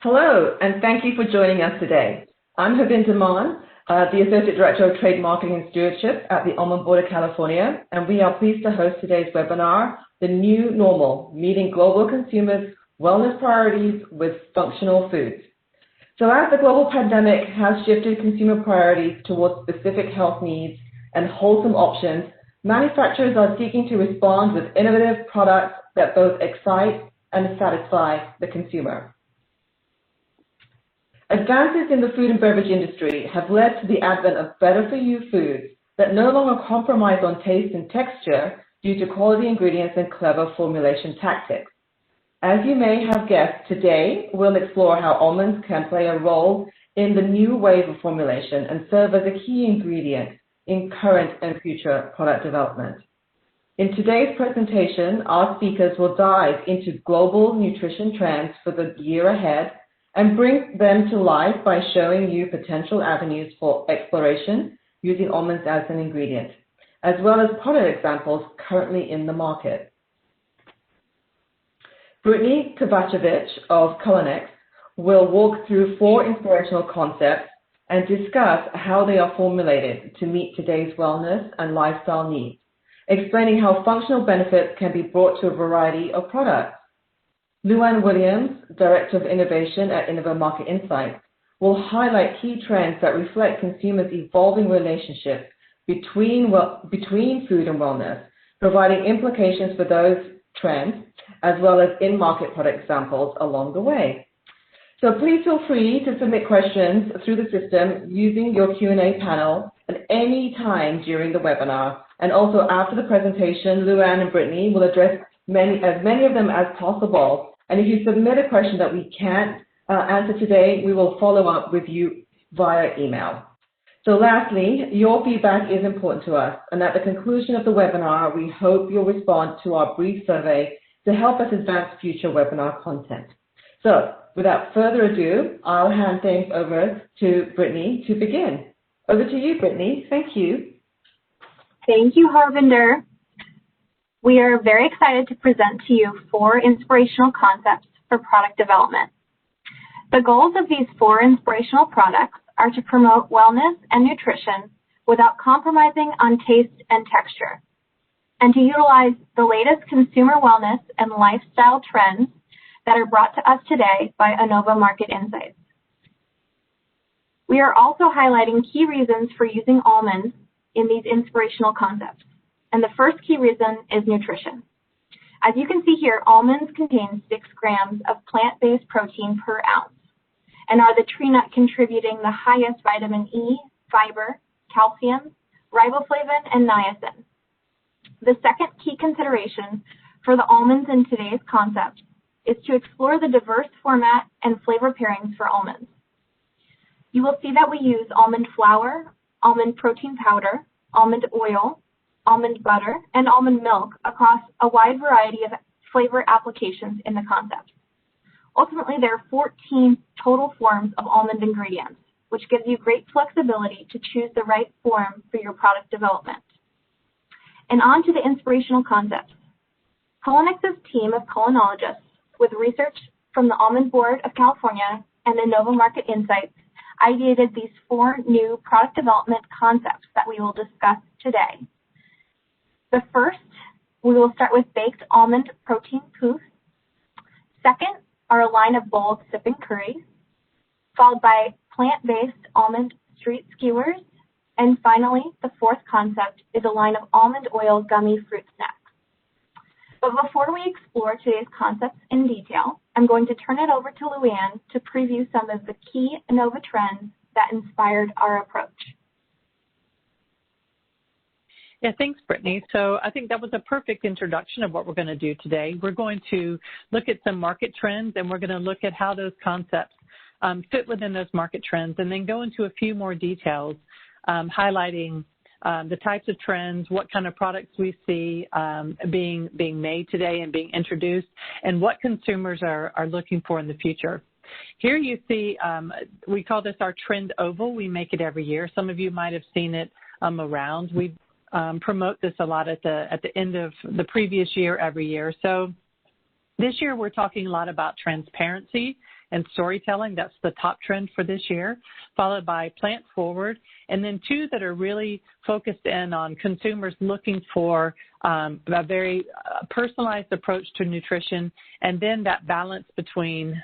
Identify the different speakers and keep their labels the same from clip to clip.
Speaker 1: Hello, and thank you for joining us today. I'm Habin Daman, the Associate Director of Trade Marketing and Stewardship at the Almond Board of California, and we are pleased to host today's webinar, The New Normal, Meeting Global Consumers' Wellness Priorities with Functional Foods. So as the global pandemic has shifted consumer priorities towards specific health needs and wholesome options, manufacturers are seeking to respond with innovative products that both excite and satisfy the consumer. Advances in the food and beverage industry have led to the advent of better-for-you foods that no longer compromise on taste and texture due to quality ingredients and clever formulation tactics. As you may have guessed, today we'll explore how almonds can play a role in the new wave of formulation and serve as a key ingredient in current and future product development. In today's presentation, our speakers will dive into global nutrition trends for the year ahead and bring them to life by showing you potential avenues for exploration using almonds as an ingredient, as well as product examples currently in the market. Brittany Kovacevic of CuliNex will walk through 4 inspirational concepts and discuss how they are formulated to meet today's wellness and lifestyle needs, explaining how functional benefits can be brought to a variety of products. Luann Williams, Director of Innovation at Innova Market Insights, will highlight key trends that reflect consumers' evolving relationship between food and wellness, providing implications for those trends, as well as in-market product examples along the way. So please feel free to submit questions through the system using your Q&A panel at any time during the webinar. And also after the presentation, Luann and Brittany will address as many of them as possible. And if you submit a question that we can't answer today, we will follow up with you via email. So lastly, your feedback is important to us, and at the conclusion of the webinar, we hope you'll respond to our brief survey to help us advance future webinar content. So without further ado, I'll hand things over to Brittany to begin. Over to you, Brittany. Thank you.
Speaker 2: Thank you, Harvinder. We are very excited to present to you 4 inspirational concepts for product development. The goals of these 4 inspirational products are to promote wellness and nutrition without compromising on taste and texture, and to utilize the latest consumer wellness and lifestyle trends that are brought to us today by Innova Market Insights. We are also highlighting key reasons for using almonds in these inspirational concepts. And the first key reason is nutrition. As you can see here, almonds contain 6 grams of plant-based protein per ounce and are the tree nut contributing the highest vitamin E, fiber, calcium, riboflavin, and niacin. The second key consideration for the almonds in today's concept is to explore the diverse format and flavor pairings for almonds. You will see that we use almond flour, almond protein powder, almond oil, almond butter, and almond milk across a wide variety of flavor applications in the concept. Ultimately, there are 14 total forms of almond ingredients, which gives you great flexibility to choose the right form for your product development. And on to the inspirational concepts. CuliNex's team of culinologists with research from the Almond Board of California and Innova Market Insights ideated these 4 new product development concepts that we will discuss today. The first, we will start with baked almond protein poofs. Second are a line of bold sipping curries, followed by plant-based almond street skewers. And finally, the 4th concept is a line of almond oil gummy fruit snacks. But before we explore today's concepts in detail, I'm going to turn it over to Luann to preview some of the key Innova trends that inspired our approach.
Speaker 3: Yeah, thanks, Brittany. So I think that was a perfect introduction of what we're going to do today. We're going to look at some market trends, and we're going to look at how those concepts fit within those market trends, and then go into a few more details, highlighting the types of trends, what kind of products we see being made today and being introduced, and what consumers are looking for in the future. Here you see, we call this our trend oval. We make it every year. Some of you might have seen it around. We promote this a lot at the end of the previous year every year. So this year we're talking a lot about transparency and storytelling. That's the top trend for this year, followed by plant forward, and then two that are really focused in on consumers looking for a very personalized approach to nutrition, and then that balance between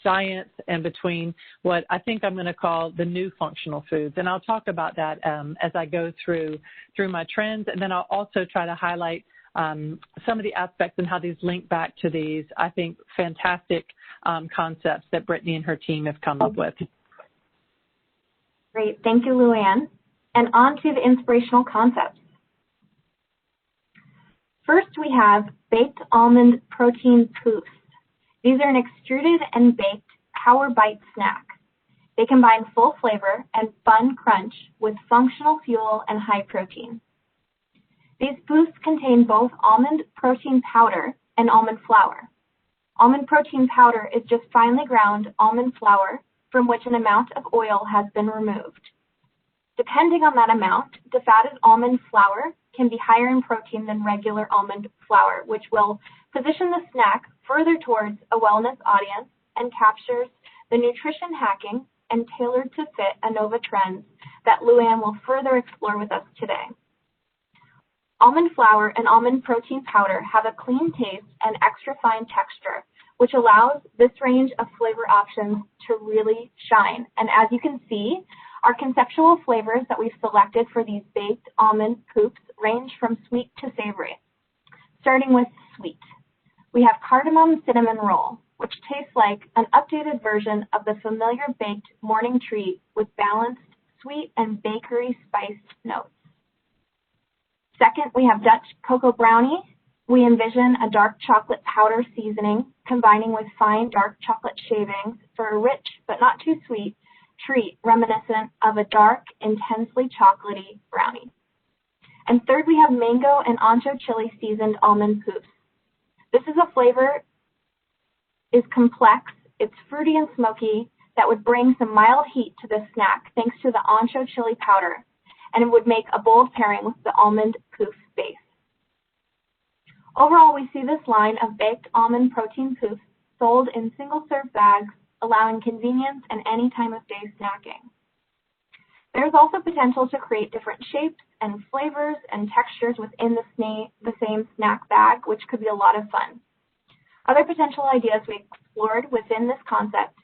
Speaker 3: science and between what I think I'm going to call the new functional foods. And I'll talk about that as I go through my trends, and then I'll also try to highlight some of the aspects and how these link back to these, I think, fantastic concepts that Brittany and her team have come up with.
Speaker 2: Great, thank you, Luann. And on to the inspirational concepts. First, we have baked almond protein poofs. These are an extruded and baked power bite snack. They combine full flavor and fun crunch with functional fuel and high protein. These poofs contain both almond protein powder and almond flour. Almond protein powder is just finely ground almond flour from which an amount of oil has been removed. Depending on that amount, defatted almond flour can be higher in protein than regular almond flour, which will position the snack further towards a wellness audience and captures the nutrition hacking and tailored to fit Innova trends that Luann will further explore with us today. Almond flour and almond protein powder have a clean taste and extra fine texture, which allows this range of flavor options to really shine. And as you can see, our conceptual flavors that we've selected for these baked almond poofs range from sweet to savory. Starting with sweet, we have cardamom cinnamon roll, which tastes like an updated version of the familiar baked morning treat with balanced sweet and bakery spiced notes. Second, we have Dutch cocoa brownie. We envision a dark chocolate powder seasoning combining with fine dark chocolate shavings for a rich but not too sweet treat reminiscent of a dark, intensely chocolatey brownie. And third, we have mango and ancho chili seasoned almond poofs. This is a flavor is complex, it's fruity and smoky that would bring some mild heat to the snack thanks to the ancho chili powder, and it would make a bold pairing with the almond poof base. Overall, we see this line of baked almond protein poofs sold in single-serve bags, allowing convenience and any time of day snacking. There's also potential to create different shapes and flavors and textures within the same snack bag, which could be a lot of fun. Other potential ideas we explored within this concept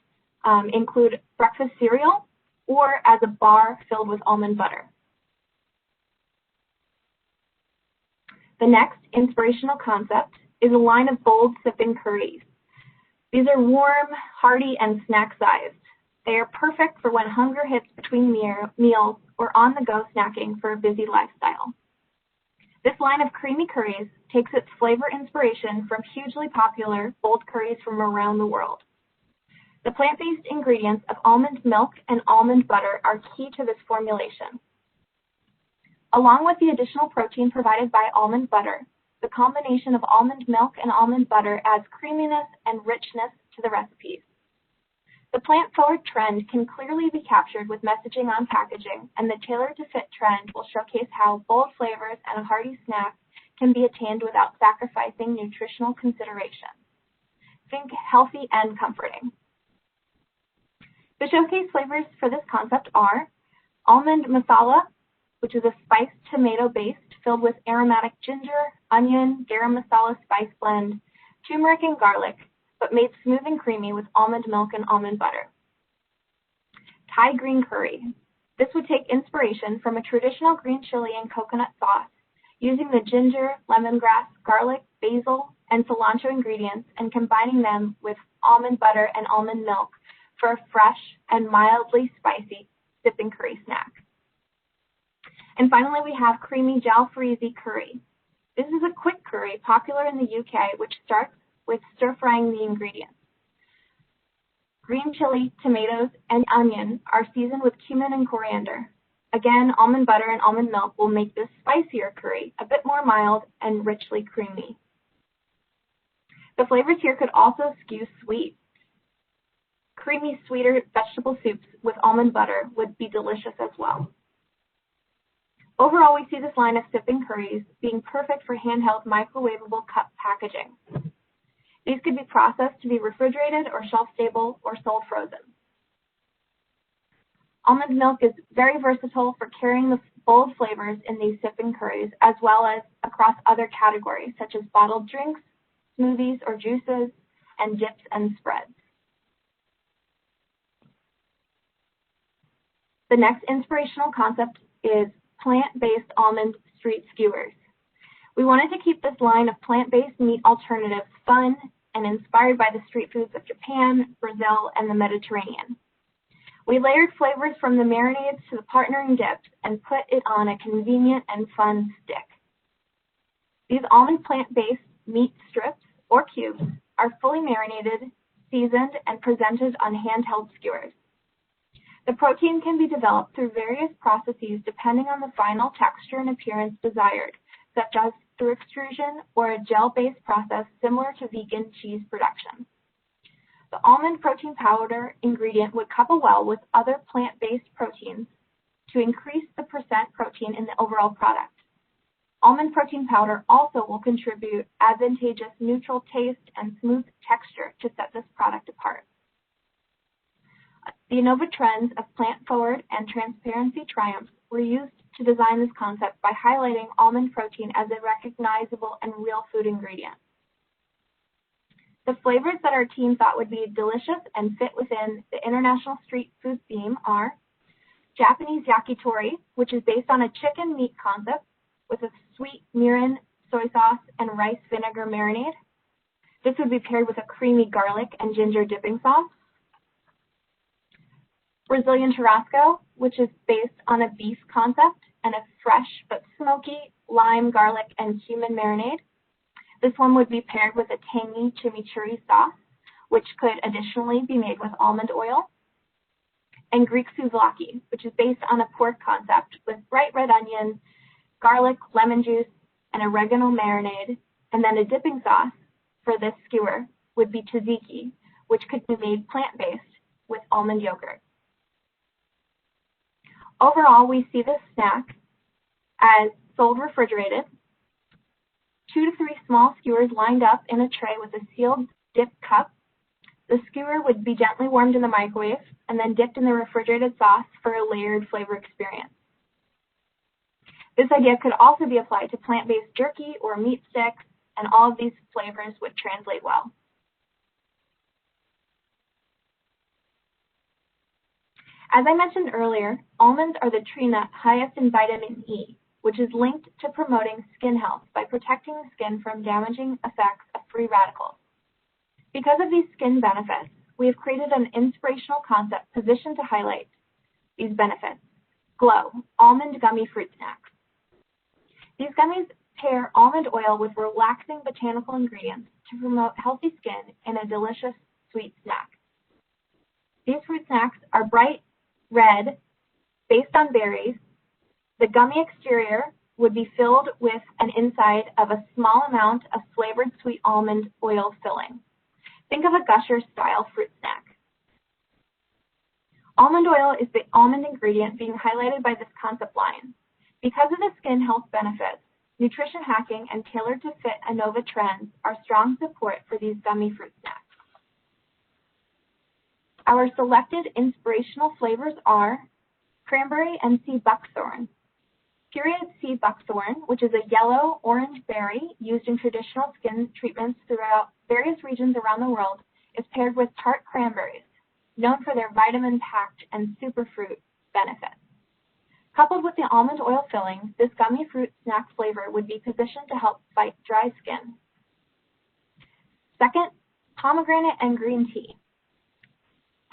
Speaker 2: include breakfast cereal or as a bar filled with almond butter. The next inspirational concept is a line of bold sipping curries. These are warm, hearty, and snack-sized. They are perfect for when hunger hits between meals or on-the-go snacking for a busy lifestyle. This line of creamy curries takes its flavor inspiration from hugely popular bold curries from around the world. The plant-based ingredients of almond milk and almond butter are key to this formulation. Along with the additional protein provided by almond butter, the combination of almond milk and almond butter adds creaminess and richness to the recipes. The plant-forward trend can clearly be captured with messaging on packaging, and the tailored-to-fit trend will showcase how bold flavors and a hearty snack can be attained without sacrificing nutritional considerations. Think healthy and comforting. The showcase flavors for this concept are almond masala, which is a spiced tomato base filled with aromatic ginger, onion, garam masala spice blend, turmeric, and garlic, but made smooth and creamy with almond milk and almond butter. Thai green curry. This would take inspiration from a traditional green chili and coconut sauce, using the ginger, lemongrass, garlic, basil, and cilantro ingredients and combining them with almond butter and almond milk for a fresh and mildly spicy sipping curry snack. And finally, we have creamy jalfrezi curry. This is a quick curry popular in the UK, which starts with stir-frying the ingredients. Green chili, tomatoes, and onion are seasoned with cumin and coriander. Again, almond butter and almond milk will make this spicier curry a bit more mild and richly creamy. The flavors here could also skew sweet. Creamy, sweeter vegetable soups with almond butter would be delicious as well. Overall, we see this line of sipping curries being perfect for handheld microwavable cup packaging. These could be processed to be refrigerated or shelf-stable or sold frozen. Almond milk is very versatile for carrying the bold flavors in these sipping curries, as well as across other categories such as bottled drinks, smoothies or juices, and dips and spreads. The next inspirational concept is plant-based almond street skewers. We wanted to keep this line of plant-based meat alternatives fun and inspired by the street foods of Japan, Brazil, and the Mediterranean. We layered flavors from the marinades to the partnering dips and put it on a convenient and fun stick. These almond plant-based meat strips or cubes are fully marinated, seasoned, and presented on handheld skewers. The protein can be developed through various processes depending on the final texture and appearance desired, such as through extrusion or a gel-based process similar to vegan cheese production. The almond protein powder ingredient would couple well with other plant-based proteins to increase the percent protein in the overall product. Almond protein powder also will contribute advantageous neutral taste and smooth texture to set this product apart. The Innova trends of plant-forward and transparency triumphs were used to design this concept by highlighting almond protein as a recognizable and real food ingredient. The flavors that our team thought would be delicious and fit within the international street food theme are Japanese yakitori, which is based on a chicken meat concept with a sweet mirin soy sauce and rice vinegar marinade. This would be paired with a creamy garlic and ginger dipping sauce. Brazilian churrasco, which is based on a beef concept and a fresh but smoky lime, garlic, and cumin marinade. This one would be paired with a tangy chimichurri sauce, which could additionally be made with almond oil. And Greek souvlaki, which is based on a pork concept with bright red onion, garlic, lemon juice, and oregano marinade. And then a dipping sauce for this skewer would be tzatziki, which could be made plant-based with almond yogurt. Overall, we see this snack as sold refrigerated, 2 to 3 small skewers lined up in a tray with a sealed dip cup. The skewer would be gently warmed in the microwave and then dipped in the refrigerated sauce for a layered flavor experience. This idea could also be applied to plant-based jerky or meat sticks, and all of these flavors would translate well. As I mentioned earlier, almonds are the tree nut highest in vitamin E, which is linked to promoting skin health by protecting the skin from damaging effects of free radicals. Because of these skin benefits, we have created an inspirational concept positioned to highlight these benefits. Glow, almond gummy fruit snacks. These gummies pair almond oil with relaxing botanical ingredients to promote healthy skin in a delicious sweet snack. These fruit snacks are bright red, based on berries. The gummy exterior would be filled with an inside of a small amount of flavored sweet almond oil filling. Think of a Gusher-style fruit snack. Almond oil is the almond ingredient being highlighted by this concept line. Because of the skin health benefits, nutrition hacking and tailored to fit Innova trends are strong support for these gummy fruit snacks. Our selected inspirational flavors are cranberry and sea buckthorn. Period sea buckthorn, which is a yellow-orange berry used in traditional skin treatments throughout various regions around the world, is paired with tart cranberries, known for their vitamin-packed and superfruit benefits. Coupled with the almond oil filling, this gummy fruit snack flavor would be positioned to help fight dry skin. Second, pomegranate and green tea.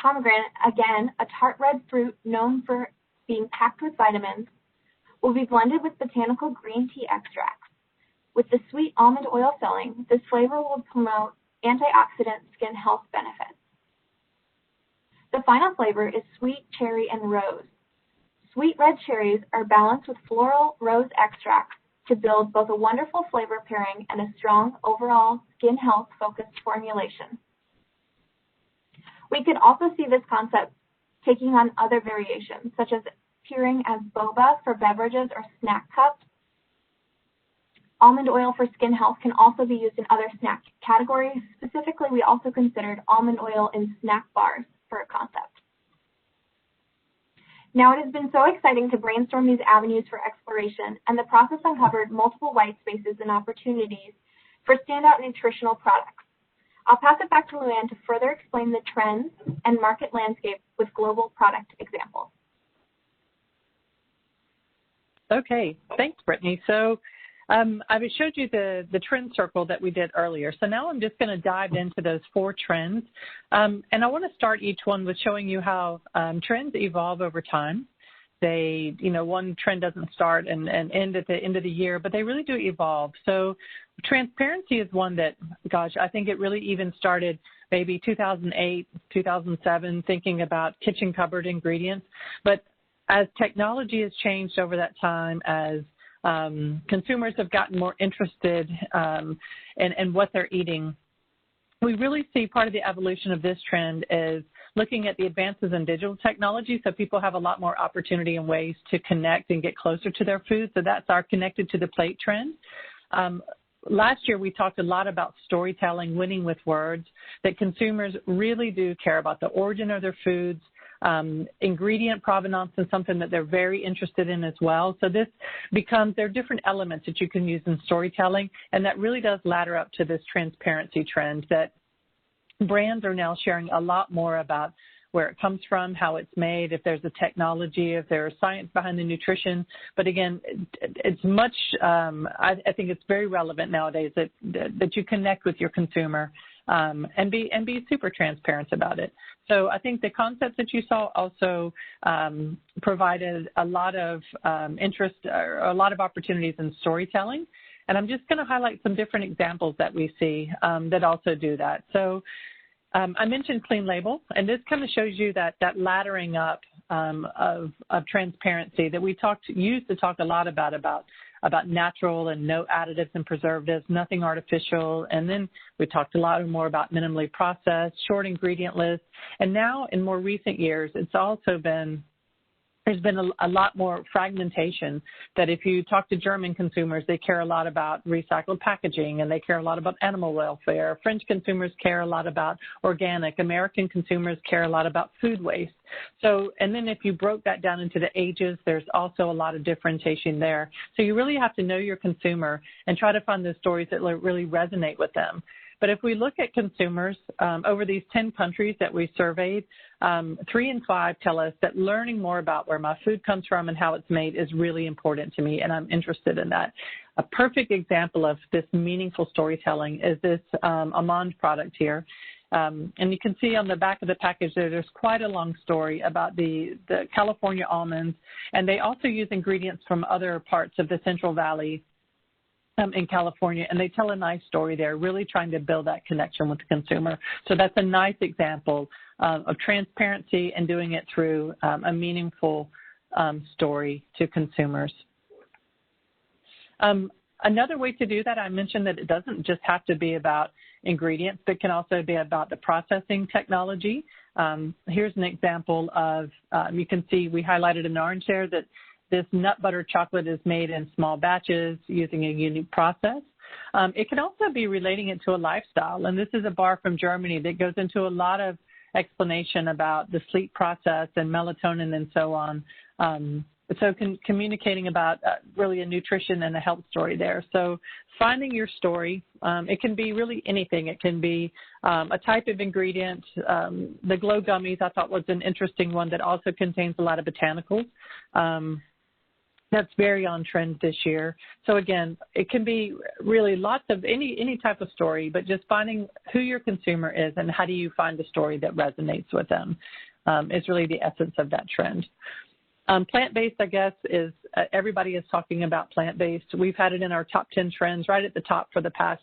Speaker 2: Pomegranate, again, a tart red fruit known for being packed with vitamins, will be blended with botanical green tea extracts. With the sweet almond oil filling, this flavor will promote antioxidant skin health benefits. The final flavor is sweet cherry and rose. Sweet red cherries are balanced with floral rose extracts to build both a wonderful flavor pairing and a strong overall skin health focused formulation. We could also see this concept taking on other variations, such as appearing as boba for beverages or snack cups, Almond oil for skin health can also be used in other snack categories. Specifically, we also considered almond oil in snack bars for a concept. Now, it has been so exciting to brainstorm these avenues for exploration, and the process uncovered multiple white spaces and opportunities for standout nutritional products. I'll pass it back to Luann to further explain the trends and market landscape with global product examples.
Speaker 3: Okay, thanks, Brittany. So I showed you the trend circle that we did earlier. So now I'm just going to dive into those 4 trends. And I want to start each one with showing you how trends evolve over time. They, one trend doesn't start and end at the end of the year, but they really do evolve. So transparency is one that, gosh, I think it really even started maybe 2008, 2007, thinking about kitchen cupboard ingredients. But as technology has changed over that time, as consumers have gotten more interested in what they're eating, we really see part of the evolution of this trend is looking at the advances in digital technology, so people have a lot more opportunity and ways to connect and get closer to their food. So that's our connected to the plate trend. Last year, we talked a lot about storytelling, winning with words, that consumers really do care about the origin of their foods. Ingredient provenance is something that they're very interested in as well. So this becomes, there are different elements that you can use in storytelling, and that really does ladder up to this transparency trend that brands are now sharing a lot more about where it comes from, how it's made, if there's a technology, if there's science behind the nutrition. But again, it's much, I think it's very relevant nowadays that you connect with your consumer and be super transparent about it. So I think the concepts that you saw also provided a lot of interest or a lot of opportunities in storytelling. And I'm just going to highlight some different examples that we see that also do that. So I mentioned clean label, and this kind of shows you that laddering up of transparency that we used to talk a lot about natural and no additives and preservatives, nothing artificial. And then we talked a lot more about minimally processed, short ingredient lists. And now in more recent years, it's also been, there's been a lot more fragmentation, that if you talk to German consumers, they care a lot about recycled packaging and they care a lot about animal welfare. French consumers care a lot about organic. American consumers care a lot about food waste. So, and then if you broke that down into the ages, there's also a lot of differentiation there. So you really have to know your consumer and try to find the stories that really resonate with them. But if we look at consumers over these 10 countries that we surveyed, 3 in 5 tell us that learning more about where my food comes from and how it's made is really important to me, and I'm interested in that. A perfect example of this meaningful storytelling is this Almonds product here. And you can see on the back of the package there's quite a long story about the California almonds, and they also use ingredients from other parts of the Central Valley in California, and they tell a nice story there, really trying to build that connection with the consumer. So that's a nice example of transparency and doing it through a meaningful story to consumers. Another way to do that, I mentioned that it doesn't just have to be about ingredients, but can also be about the processing technology. Here's an example of, you can see we highlighted in orange there that this nut butter chocolate is made in small batches using a unique process. It can also be relating it to a lifestyle, and this is a bar from Germany that goes into a lot of explanation about the sleep process and melatonin and so on. So communicating about really a nutrition and a health story there. So finding your story, it can be really anything. It can be a type of ingredient. The Glow Gummies I thought was an interesting one that also contains a lot of botanicals. That's very on trend this year. So again, it can be really lots of any type of story, but just finding who your consumer is and how do you find a story that resonates with them is really the essence of that trend. Plant-based, I guess, is everybody is talking about plant-based. We've had it in our top 10 trends right at the top for the past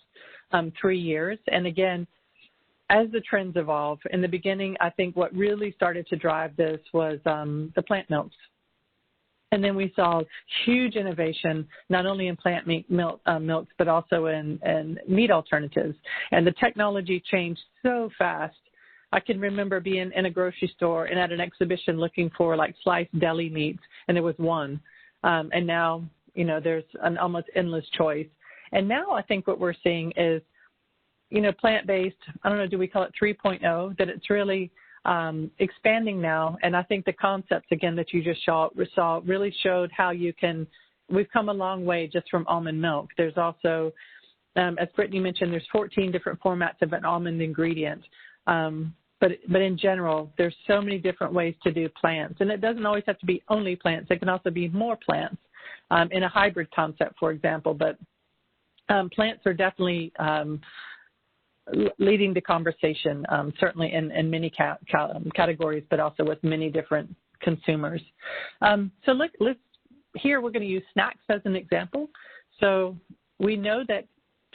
Speaker 3: 3 years. And again, as the trends evolve, in the beginning, I think what really started to drive this was the plant milks. And then we saw huge innovation, not only in plant milks, but also in meat alternatives. And the technology changed so fast. I can remember being in a grocery store and at an exhibition looking for like sliced deli meats, and there was one. And now, there's an almost endless choice. And now I think what we're seeing is, you know, plant-based, I don't know, do we call it 3.0, that it's really expanding now. And I think the concepts, again, that you just saw really showed how you can, we've come a long way just from almond milk. There's also, as Brittany mentioned, there's 14 different formats of an almond ingredient. But in general, there's so many different ways to do plants. And it doesn't always have to be only plants. It can also be more plants in a hybrid concept, for example. But plants are definitely leading the conversation, certainly in many categories, but also with many different consumers. So let's here we're going to use snacks as an example. So we know that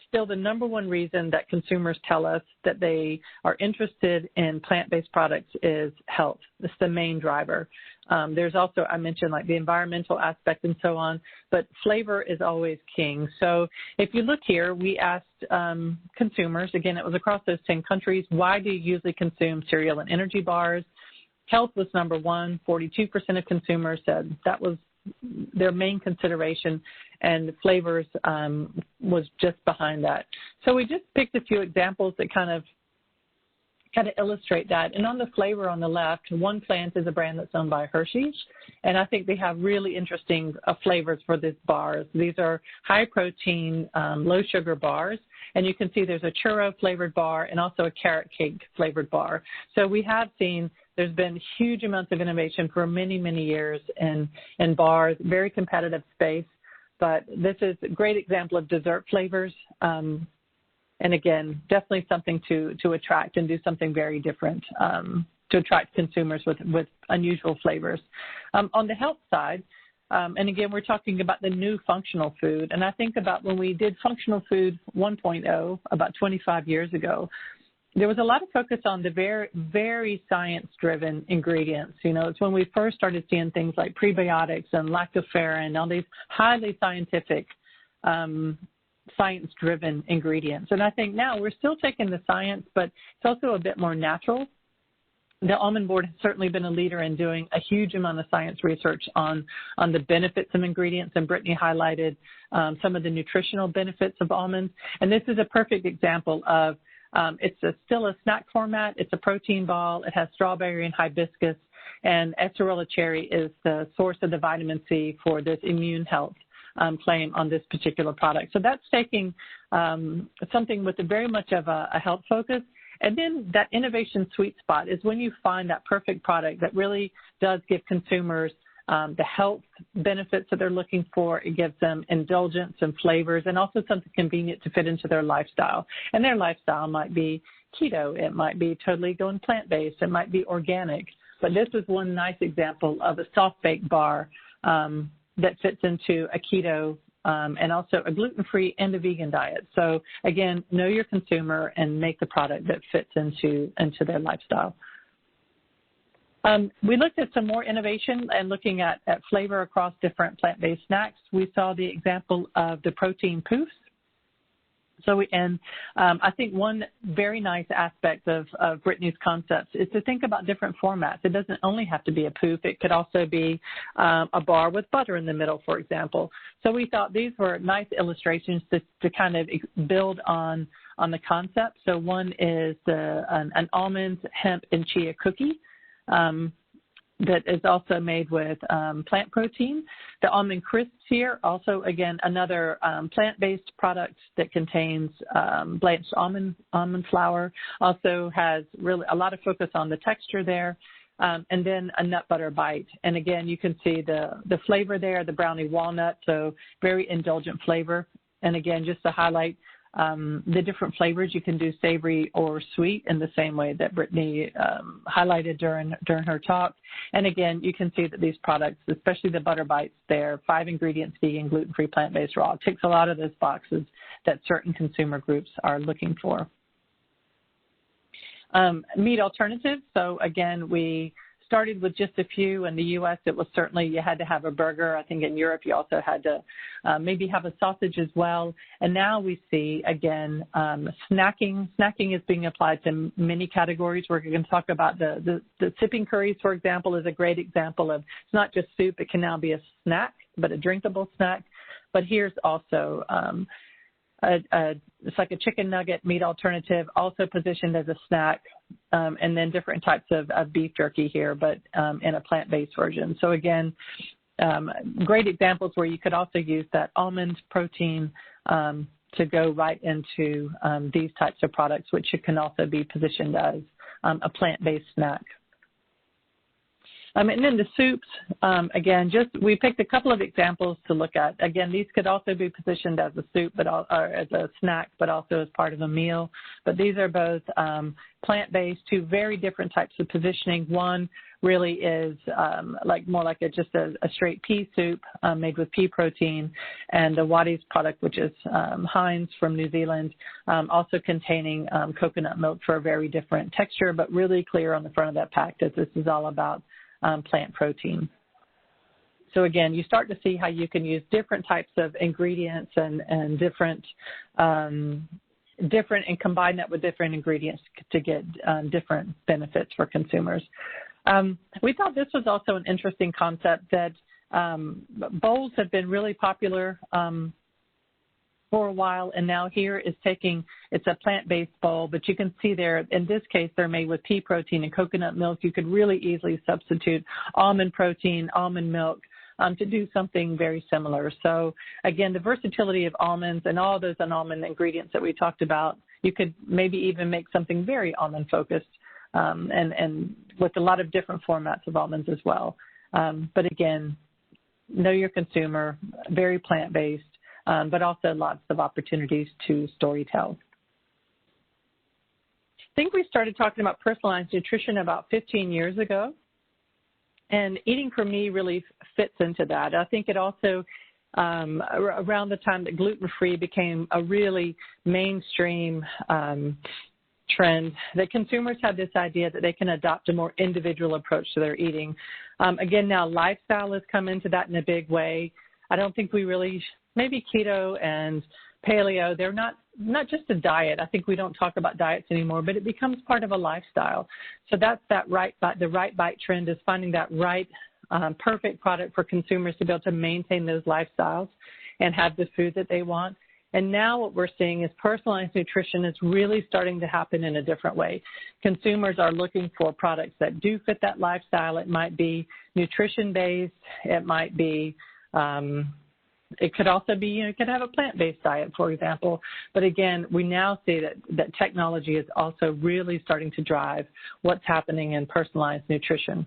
Speaker 3: still the number one reason that consumers tell us that they are interested in plant-based products is health. It's the main driver. There's also, I mentioned, like the environmental aspect and so on, but flavor is always king. So if you look here, we asked consumers, again, it was across those 10 countries, why do you usually consume cereal and energy bars? Health was number one. 42% of consumers said that was their main consideration, and flavors was just behind that. So we just picked a few examples that kind of illustrate that. And on the flavor on the left, One Plant is a brand that's owned by Hershey's, and I think they have really interesting flavors for these bars. These are high protein, low sugar bars, and you can see there's a churro flavored bar and also a carrot cake flavored bar. So we have seen there's been huge amounts of innovation for many, many years in bars, very competitive space, but this is a great example of dessert flavors. And again, definitely something to attract and do something very different to attract consumers with unusual flavors. On the health side, and again, we're talking about the new functional food. And I think about when we did functional food 1.0 about 25 years ago, there was a lot of focus on the very, very science-driven ingredients. You know, it's when we first started seeing things like prebiotics and lactoferrin, all these highly scientific science-driven ingredients. And I think now we're still taking the science, but it's also a bit more natural. The Almond Board has certainly been a leader in doing a huge amount of science research on the benefits of ingredients, and Brittany highlighted some of the nutritional benefits of almonds. And this is a perfect example of it's still a snack format. It's a protein ball. It has strawberry and hibiscus, and acerola cherry is the source of the vitamin C for this immune health claim on this particular product. So that's taking something with very much of a health focus. And then that innovation sweet spot is when you find that perfect product that really does give consumers the health benefits that they're looking for. It gives them indulgence and flavors, and also something convenient to fit into their lifestyle. And their lifestyle might be keto. It might be totally going plant-based. It might be organic. But this is one nice example of a soft-baked bar that fits into a keto and also a gluten-free and a vegan diet. So, again, know your consumer and make the product that fits into their lifestyle. We looked at some more innovation and looking at flavor across different plant-based snacks. We saw the example of the protein poofs. So, I think one very nice aspect of Brittany's concepts is to think about different formats. It doesn't only have to be a poof. It could also be a bar with butter in the middle, for example. So we thought these were nice illustrations to kind of build on the concept. So one is an almonds, hemp, and chia cookie. That is also made with plant protein. The almond crisps here, also, again, another plant-based product that contains blanched almond flour, also has really a lot of focus on the texture there, and then a nut butter bite. And again, you can see the flavor there, the brownie walnut, so very indulgent flavor. And again, just to highlight the different flavors, you can do savory or sweet in the same way that Brittany highlighted during her talk. And again, you can see that these products, especially the butter bites, they're 5 ingredients, vegan, gluten-free, plant-based, raw. It ticks a lot of those boxes that certain consumer groups are looking for. Meat alternatives. So again, we started with just a few. In the U.S., it was certainly you had to have a burger. I think in Europe, you also had to maybe have a sausage as well. And now we see, again, snacking. Snacking is being applied to many categories. We're going to talk about the sipping curries, for example, is a great example of it's not just soup. It can now be a snack, but a drinkable snack. But here's also it's like a chicken nugget meat alternative, also positioned as a snack, and then different types of beef jerky here, but in a plant-based version. So again, great examples where you could also use that almond protein to go right into these types of products, which can also be positioned as a plant-based snack. And then the soups, again, we picked a couple of examples to look at. Again, these could also be positioned as a soup, or as a snack, but also as part of a meal. But these are both plant-based, two very different types of positioning. One really is more like just a straight pea soup made with pea protein, and the Waddy's product, which is Heinz from New Zealand, also containing coconut milk for a very different texture, but really clear on the front of that pack that this is all about plant protein. So again, you start to see how you can use different types of ingredients and different and combine that with different ingredients to get different benefits for consumers. We thought this was also an interesting concept that bowls have been really popular for a while, and now here is it's a plant-based bowl, but you can see there, in this case, they're made with pea protein and coconut milk. You could really easily substitute almond protein, almond milk, to do something very similar. So again, the versatility of almonds and all those almond ingredients that we talked about, you could maybe even make something very almond focused, and with a lot of different formats of almonds as well. But again, know your consumer, very plant-based, but also lots of opportunities to storytell. I think we started talking about personalized nutrition about 15 years ago, and eating for me really fits into that. I think it also, around the time that gluten-free became a really mainstream trend, that consumers had this idea that they can adopt a more individual approach to their eating. Again, now lifestyle has come into that in a big way. I don't think we really, maybe keto and paleo, they're not just a diet. I think we don't talk about diets anymore, but it becomes part of a lifestyle. So that's the right bite trend, is finding that right perfect product for consumers to be able to maintain those lifestyles and have the food that they want. And now what we're seeing is personalized nutrition is really starting to happen in a different way. Consumers are looking for products that do fit that lifestyle. It might be nutrition-based. It might be it could also be, you could have a plant-based diet, for example. But again, we now see that technology is also really starting to drive what's happening in personalized nutrition.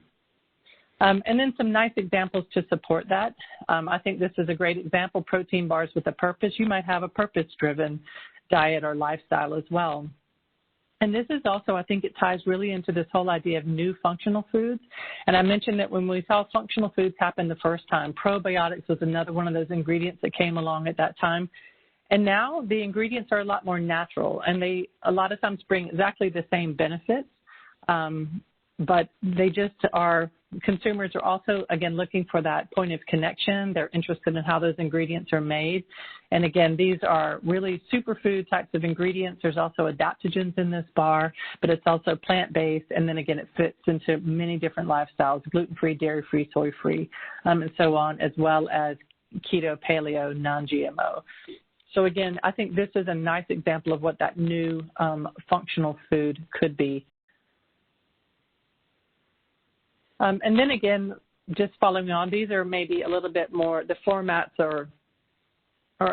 Speaker 3: And then some nice examples to support that. I think this is a great example, protein bars with a purpose. You might have a purpose-driven diet or lifestyle as well. And this is also, I think it ties really into this whole idea of new functional foods. And I mentioned that when we saw functional foods happen the first time, probiotics was another one of those ingredients that came along at that time. And now the ingredients are a lot more natural, and they a lot of times bring exactly the same benefits, but they just are, consumers are also, again, looking for that point of connection. They're interested in how those ingredients are made. And again, these are really superfood types of ingredients. There's also adaptogens in this bar, but it's also plant-based. And then again, it fits into many different lifestyles, gluten-free, dairy-free, soy-free, and so on, as well as keto, paleo, non-GMO. So again, I think this is a nice example of what that new functional food could be. And then again, just following on, these are maybe a little bit more, the formats are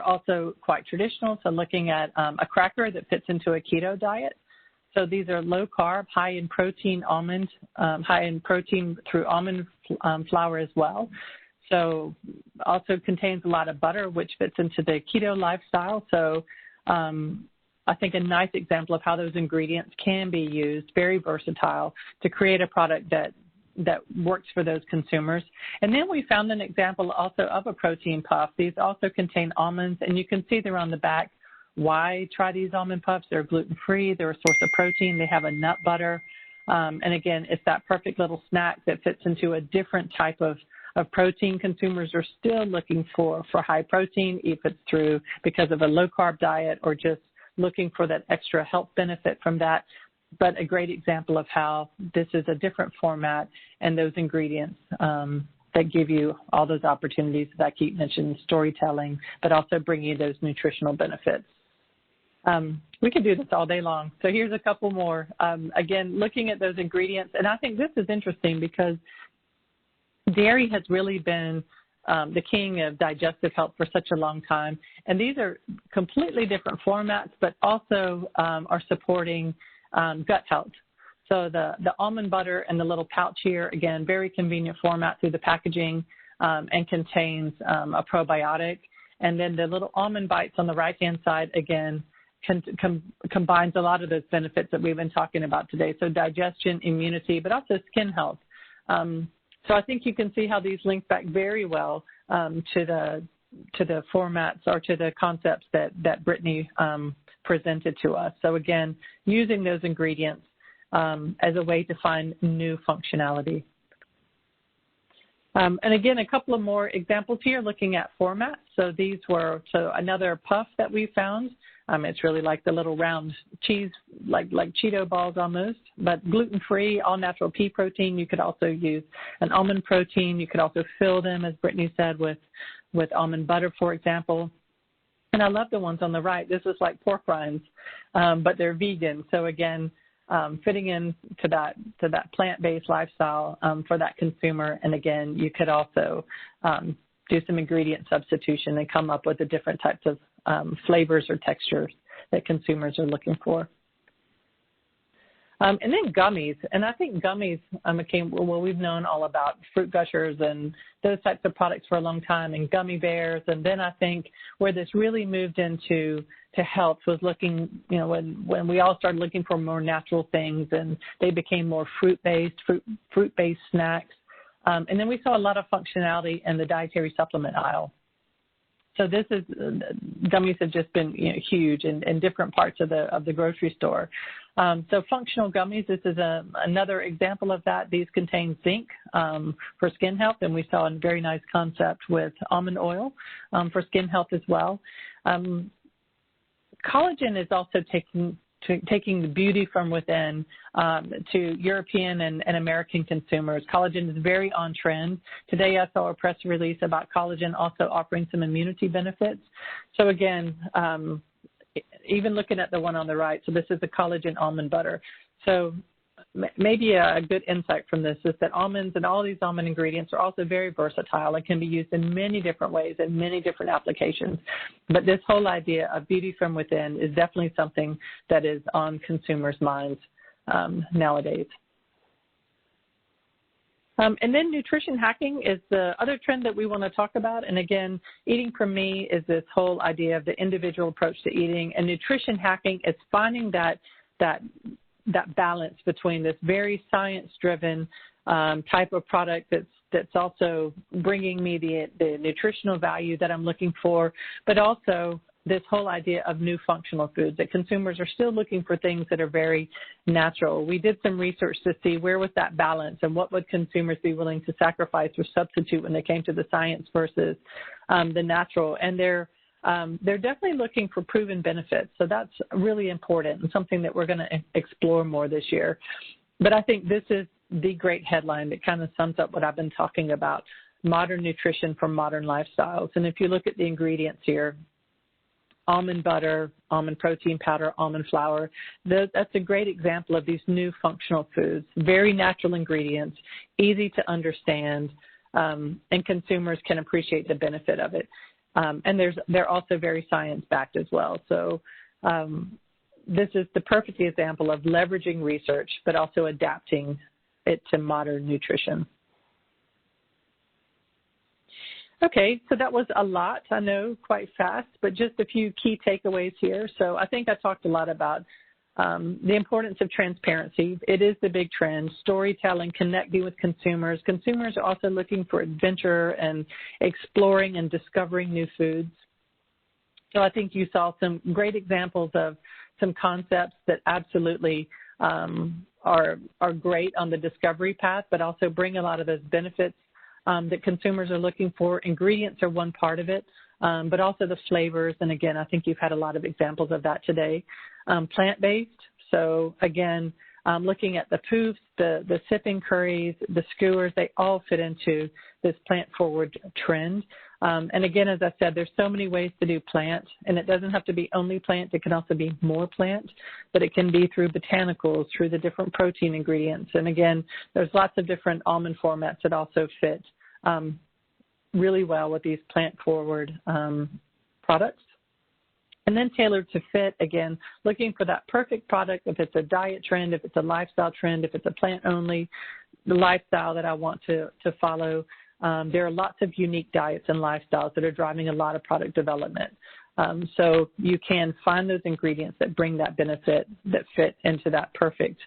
Speaker 3: also quite traditional. So looking at a cracker that fits into a keto diet. So these are low carb, high in protein almond, high in protein through almond flour as well. So also contains a lot of butter, which fits into the keto lifestyle. So I think a nice example of how those ingredients can be used, very versatile, to create a product that works for those consumers. And then we found an example also of a protein puff. These also contain almonds, and you can see they're on the back. Why try these almond puffs? They're gluten-free. They're a source of protein. They have a nut butter. And again, it's that perfect little snack that fits into a different type of protein. Consumers are still looking for high protein, if it's through because of a low-carb diet or just looking for that extra health benefit from that. But a great example of how this is a different format and those ingredients that give you all those opportunities that I keep mentioning, storytelling, but also bringing you those nutritional benefits. We could do this all day long. So here's a couple more. Again, looking at those ingredients, and I think this is interesting because dairy has really been the king of digestive health for such a long time. And these are completely different formats, but also are supporting gut health. So the almond butter and the little pouch here, again, very convenient format through the packaging and contains a probiotic. And then the little almond bites on the right-hand side, again, combines a lot of those benefits that we've been talking about today. So digestion, immunity, but also skin health. So I think you can see how these link back very well to the formats or to the concepts that Brittany presented to us. So again, using those ingredients as a way to find new functionality. And again, a couple of more examples here looking at formats. So these were another puff that we found. It's really like the little round cheese, like Cheeto balls almost, but gluten-free, all-natural pea protein. You could also use an almond protein. You could also fill them, as Brittany said, with almond butter, for example. And I love the ones on the right. This is like pork rinds, but they're vegan. So again, fitting into that plant-based lifestyle for that consumer. And again, you could also do some ingredient substitution and come up with the different types of flavors or textures that consumers are looking for. And then gummies, and I think gummies we've known all about fruit gushers and those types of products for a long time, and gummy bears. And then I think where this really moved into health was looking, when we all started looking for more natural things, and they became more fruit-based snacks. And then we saw a lot of functionality in the dietary supplement aisle. So this is, gummies have just been huge in different parts of the grocery store. So functional gummies, this is another example of that. These contain zinc for skin health, and we saw a very nice concept with almond oil for skin health as well. Collagen is also taking the beauty from within to European and American consumers. Collagen is very on trend. Today I saw a press release about collagen also offering some immunity benefits. So again, even looking at the one on the right, so this is the collagen almond butter. So maybe a good insight from this is that almonds and all these almond ingredients are also very versatile and can be used in many different ways and many different applications. But this whole idea of beauty from within is definitely something that is on consumers' minds nowadays. And then nutrition hacking is the other trend that we want to talk about. And again, eating for me is this whole idea of the individual approach to eating. And nutrition hacking is finding that balance between this very science-driven type of product that's also bringing me the nutritional value that I'm looking for, but also this whole idea of new functional foods, that consumers are still looking for things that are very natural. We did some research to see where was that balance and what would consumers be willing to sacrifice or substitute when they came to the science versus the natural. And they're definitely looking for proven benefits. So that's really important and something that we're going to explore more this year. But I think this is the great headline that kind of sums up what I've been talking about, modern nutrition for modern lifestyles. And if you look at the ingredients here, almond butter, almond protein powder, almond flour, that's a great example of these new functional foods, very natural ingredients, easy to understand, and consumers can appreciate the benefit of it. And they're also very science-backed as well. So this is the perfect example of leveraging research, but also adapting it to modern nutrition. Okay, so that was a lot, I know, quite fast, but just a few key takeaways here. So I think I talked a lot about the importance of transparency. It is the big trend, storytelling, connecting with consumers. Consumers are also looking for adventure and exploring and discovering new foods. So I think you saw some great examples of some concepts that absolutely are great on the discovery path, but also bring a lot of those benefits that consumers are looking for. Ingredients are one part of it, but also the flavors. And again, I think you've had a lot of examples of that today. Plant-based. So again, looking at the poofs, the sipping curries, the skewers, they all fit into this plant-forward trend. And again, as I said, there's so many ways to do plant, and it doesn't have to be only plant. It can also be more plant, but it can be through botanicals, through the different protein ingredients. And again, there's lots of different almond formats that also fit really well with these plant-forward products. And then tailored to fit, again, looking for that perfect product, if it's a diet trend, if it's a lifestyle trend, if it's a plant-only lifestyle that I want to follow. There are lots of unique diets and lifestyles that are driving a lot of product development. So you can find those ingredients that bring that benefit, that fit into that perfect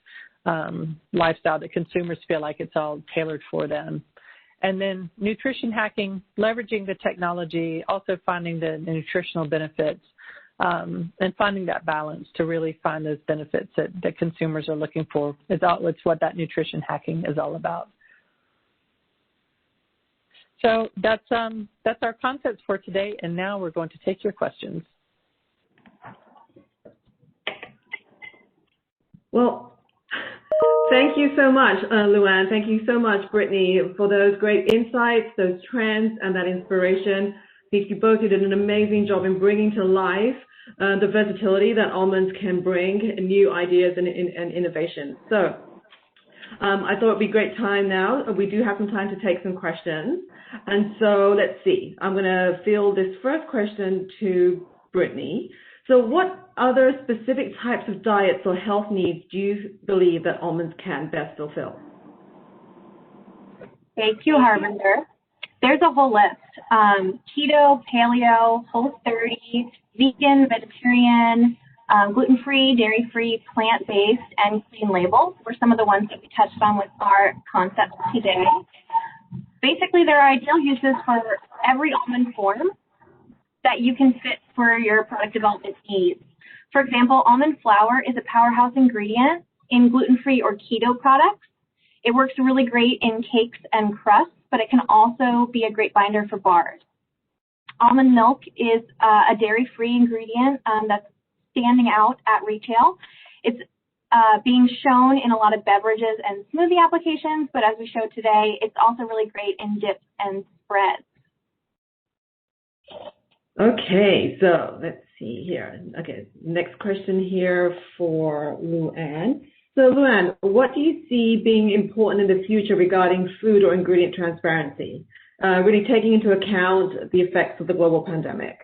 Speaker 3: lifestyle that consumers feel like it's all tailored for them. And then nutrition hacking, leveraging the technology, also finding the nutritional benefits, and finding that balance to really find those benefits that consumers are looking for. It's what that nutrition hacking is all about. So that's our concepts for today, and now we're going to take your questions.
Speaker 1: Well, thank you so much, Luann. Thank you so much, Brittany, for those great insights, those trends, and that inspiration. I think you both did an amazing job in bringing to life the versatility that almonds can bring, new ideas and innovation. So I thought it'd be a great time now. We do have some time to take some questions. And so let's see. I'm going to field this first question to Brittany. So what other specific types of diets or health needs do you believe that almonds can best fulfill?
Speaker 2: Thank you, Harvinder. There's a whole list. Keto, paleo, Whole30, vegan, vegetarian, gluten-free, dairy-free, plant-based, and clean label were some of the ones that we touched on with our concepts today. Basically, there are ideal uses for every almond form that you can fit for your product development needs. For example, almond flour is a powerhouse ingredient in gluten-free or keto products. It works really great in cakes and crusts, but it can also be a great binder for bars. Almond milk is a dairy-free ingredient that's standing out at retail. It's being shown in a lot of beverages and smoothie applications, but as we showed today, it's also really great in dips and spreads.
Speaker 1: Okay, so let's see here. Okay, next question here for Luann. So Luann, what do you see being important in the future regarding food or ingredient transparency, really taking into account the effects of the global pandemic?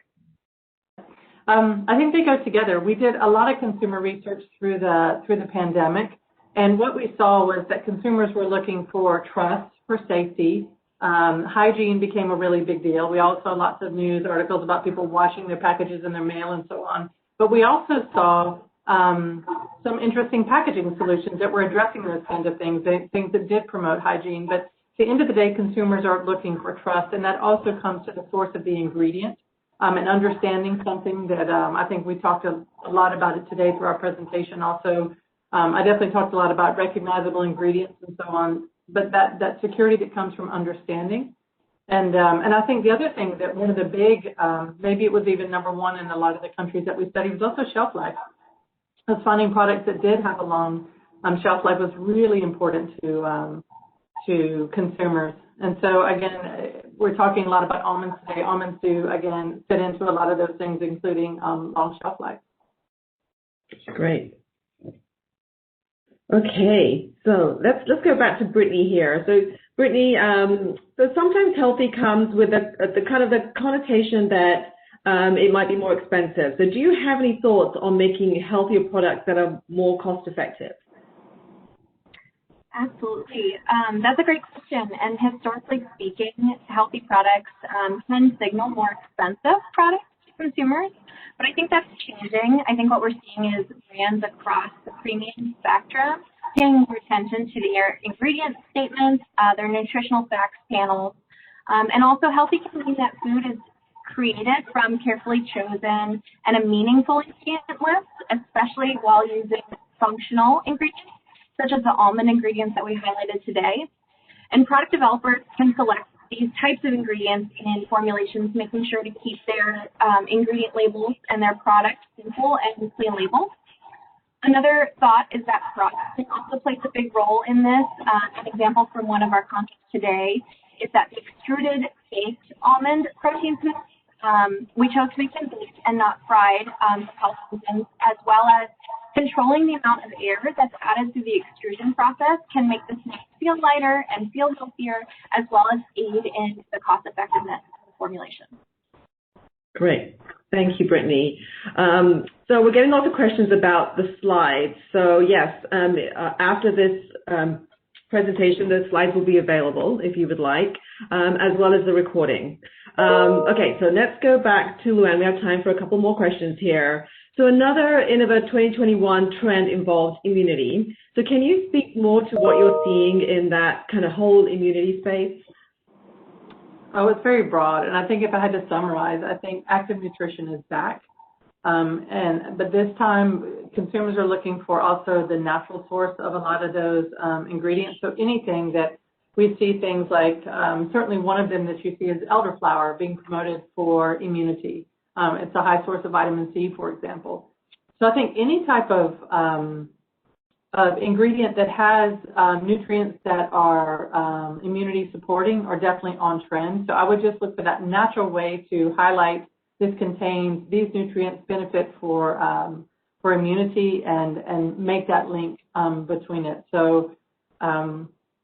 Speaker 3: I think they go together. We did a lot of consumer research through the pandemic, and what we saw was that consumers were looking for trust, for safety. Hygiene became a really big deal. We also saw lots of news articles about people washing their packages in their mail and so on. But we also saw some interesting packaging solutions that were addressing those kinds of things, things that did promote hygiene. But at the end of the day, consumers are looking for trust, and that also comes to the source of the ingredient. And understanding something that I think we talked a lot about it today through our presentation. Also, I definitely talked a lot about recognizable ingredients and so on, but that security that comes from understanding. And I think the other thing that one of the big, maybe it was even number one in a lot of the countries that we studied, was also shelf life. Because finding products that did have a long shelf life was really important to consumers. And so, again, we're talking a lot about almonds today. Almonds do, again, fit into a lot of those things, including long shelf life.
Speaker 1: Great. Okay, so let's go back to Brittany here. So, Brittany, so sometimes healthy comes with the kind of the connotation that it might be more expensive. So do you have any thoughts on making healthier products that are more cost effective?
Speaker 2: Absolutely. That's a great question. And historically speaking, healthy products can signal more expensive products to consumers. But I think that's changing. I think what we're seeing is brands across the premium spectrum paying more attention to their ingredient statements, their nutritional facts panels, and also healthy can mean that food is created from carefully chosen and a meaningful ingredient list, especially while using functional ingredients, such as the almond ingredients that we highlighted today. And product developers can select these types of ingredients in formulations, making sure to keep their ingredient labels and their products simple and clean labels. Another thought is that processing also plays a big role in this. An example from one of our concepts today is that the extruded baked almond protein smoothie, we chose to make them baked and not fried for health reasons, as well as controlling the amount of air that's added through the extrusion process can make the snack feel lighter and feel healthier, as well as aid in the cost effectiveness of the formulation.
Speaker 1: Great. Thank you, Brittany. So we're getting lots of questions about the slides. So yes, after this presentation, the slides will be available if you would like, as well as the recording. Okay, so let's go back to Luann. We have time for a couple more questions here. So another Innova 2021 trend involves immunity. So can you speak more to what you're seeing in that kind of whole immunity space?
Speaker 3: Oh, it's very broad, and I think if I had to summarize, I think active nutrition is back. But this time, consumers are looking for also the natural source of a lot of those ingredients. So anything that we see things like, certainly one of them that you see is elderflower being promoted for immunity. It's a high source of vitamin C, for example. So I think any type of ingredient that has nutrients that are immunity supporting are definitely on trend. So I would just look for that natural way to highlight this contains these nutrients benefit for immunity and make that link between it. So,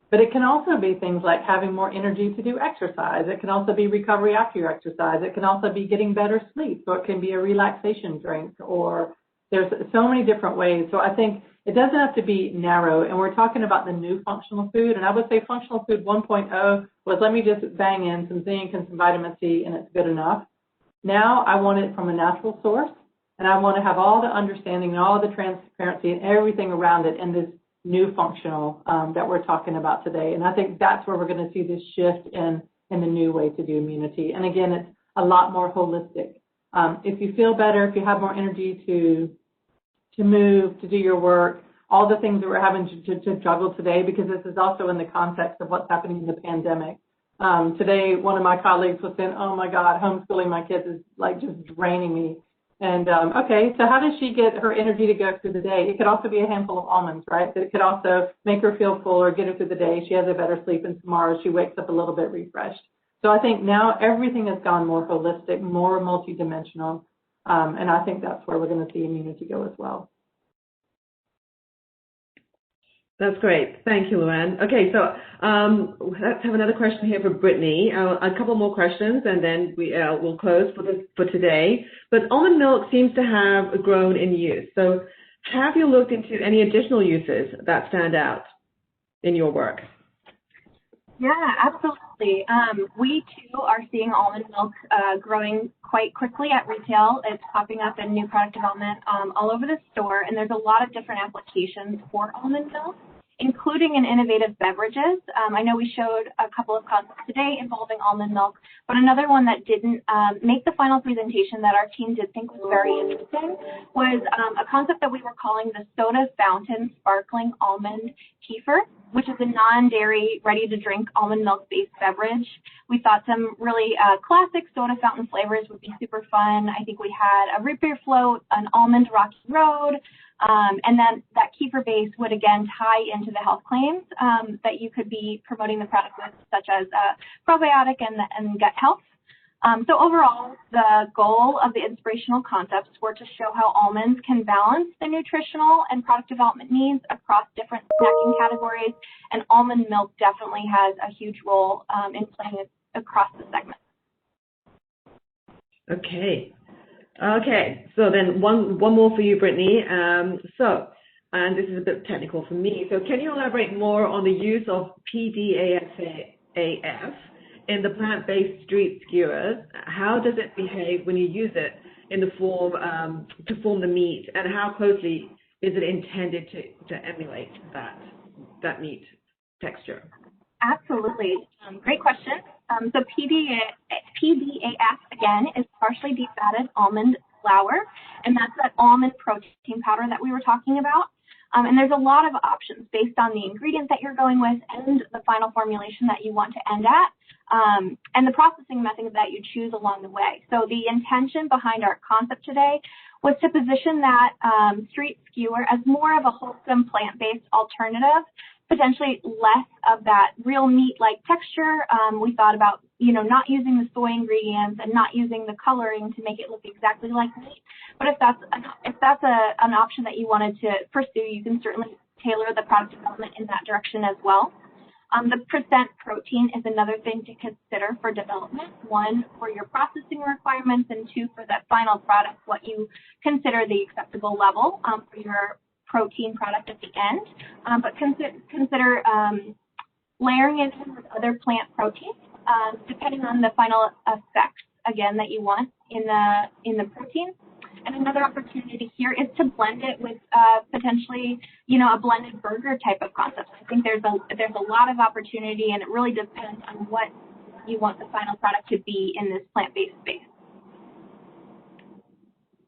Speaker 3: but it can also be things like having more energy to do exercise. It can also be recovery after your exercise. It can also be getting better sleep. So it can be a relaxation drink, or there's so many different ways. So I think it doesn't have to be narrow, and we're talking about the new functional food, and I would say functional food 1.0 was let me just bang in some zinc and some vitamin C and it's good enough. Now I want it from a natural source, and I want to have all the understanding and all the transparency and everything around it in this new functional that we're talking about today. And I think that's where we're going to see this shift in the new way to do immunity. And again, it's a lot more holistic. If you feel better, if you have more energy to move, to do your work, all the things that we're having to juggle today, because this is also in the context of what's happening in the pandemic. Today, one of my colleagues was saying, oh my God, homeschooling my kids is like just draining me. And okay, so how does she get her energy to go through the day? It could also be a handful of almonds, right? It could also make her feel full or get her through the day. She has a better sleep, and tomorrow she wakes up a little bit refreshed. So I think now everything has gone more holistic, more multidimensional, and I think that's where we're going to see immunity go as well.
Speaker 1: That's great. Thank you, Luann. Okay, so let's have another question here for Brittany. A couple more questions, and then we'll close for today. But almond milk seems to have grown in use. So have you looked into any additional uses that stand out in your work?
Speaker 2: Yeah, absolutely. We, too, are seeing almond milk growing quite quickly at retail. It's popping up in new product development all over the store, and there's a lot of different applications for almond milk, including in innovative beverages. I know we showed a couple of concepts today involving almond milk, but another one that didn't make the final presentation that our team did think was very interesting was a concept that we were calling the Soda Fountain Sparkling Almond Kefir, which is a non-dairy, ready-to-drink almond milk-based beverage. We thought some really classic soda fountain flavors would be super fun. I think we had a root beer float, an almond rocky road, and then that kefir base would again tie into the health claims that you could be promoting the product with, such as probiotic and gut health. So overall, the goal of the inspirational concepts were to show how almonds can balance the nutritional and product development needs across different snacking categories, and almond milk definitely has a huge role in playing it across the segment.
Speaker 1: Okay. Okay, so then one more for you, Brittany. And this is a bit technical for me. So can you elaborate more on the use of PDAF in the plant-based street skewers? How does it behave when you use it in the form to form the meat, and how closely is it intended to emulate that meat texture?
Speaker 2: Absolutely. Great question. So PDAF, again, is partially defatted almond flour, and that's that almond protein powder that we were talking about. And there's a lot of options based on the ingredient that you're going with and the final formulation that you want to end at, and the processing method that you choose along the way. So the intention behind our concept today was to position that street skewer as more of a wholesome plant-based alternative, potentially less of that real meat-like texture. We thought about, not using the soy ingredients and not using the coloring to make it look exactly like meat. But if that's an option that you wanted to pursue, you can certainly tailor the product development in that direction as well. The percent protein is another thing to consider for development. One, for your processing requirements, and two, for that final product, what you consider the acceptable level for your protein product at the end. But consider layering it in with other plant proteins, depending on the final effects, again, that you want in the protein. And another opportunity here is to blend it with potentially, a blended burger type of concept. I think there's a lot of opportunity, and it really depends on what you want the final product to be in this plant-based space.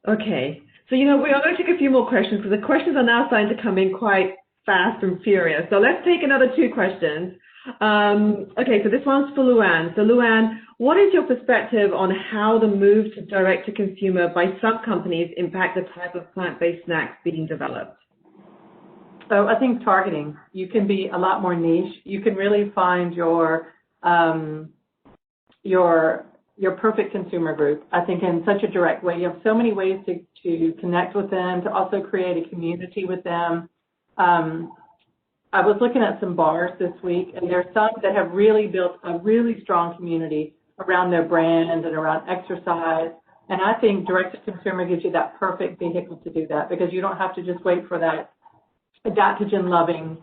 Speaker 1: Okay. So, we are going to take a few more questions because the questions are now starting to come in quite fast and furious. So let's take another 2 questions. Okay, so this one's for Luann. So Luann, what is your perspective on how the move to direct-to-consumer by some companies impact the type of plant-based snacks being developed?
Speaker 4: So I think targeting. You can be a lot more niche. You can really find your perfect consumer group, I think, in such a direct way. You have so many ways to connect with them, to also create a community with them. I was looking at some bars this week, and there's some that have really built a really strong community around their brand and around exercise. And I think direct-to-consumer gives you that perfect vehicle to do that, because you don't have to just wait for that adaptogen-loving,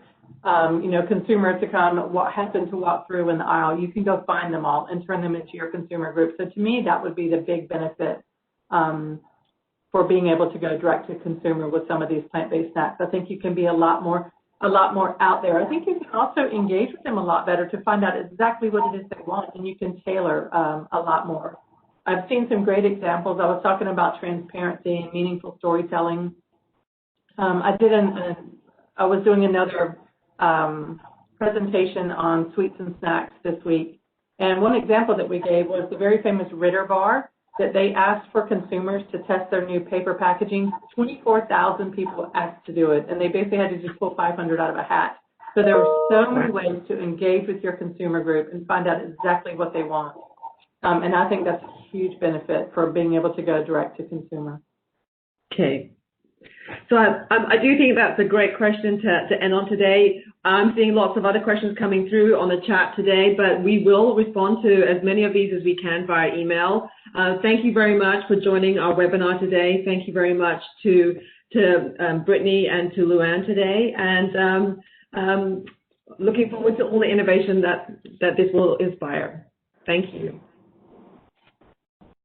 Speaker 4: consumer to come, happen to walk through in the aisle. You can go find them all and turn them into your consumer group. So to me, that would be the big benefit for being able to go direct-to-consumer with some of these plant-based snacks. I think you can be a lot more out there. I think you can also engage with them a lot better to find out exactly what it is they want, and you can tailor a lot more. I've seen some great examples. I was talking about transparency and meaningful storytelling. I was doing another presentation on sweets and snacks this week, and one example that we gave was the very famous Ritter bar that they asked for consumers to test their new paper packaging. 24,000 people asked to do it, and they basically had to just pull 500 out of a hat. So there were so many ways to engage with your consumer group and find out exactly what they want. And I think that's a huge benefit for being able to go direct to consumer.
Speaker 1: Okay. So I do think that's a great question to end on today. I'm seeing lots of other questions coming through on the chat today, but we will respond to as many of these as we can via email. Thank you very much for joining our webinar today. Thank you very much to Brittany and to Luann today, and looking forward to all the innovation that this will inspire. Thank you.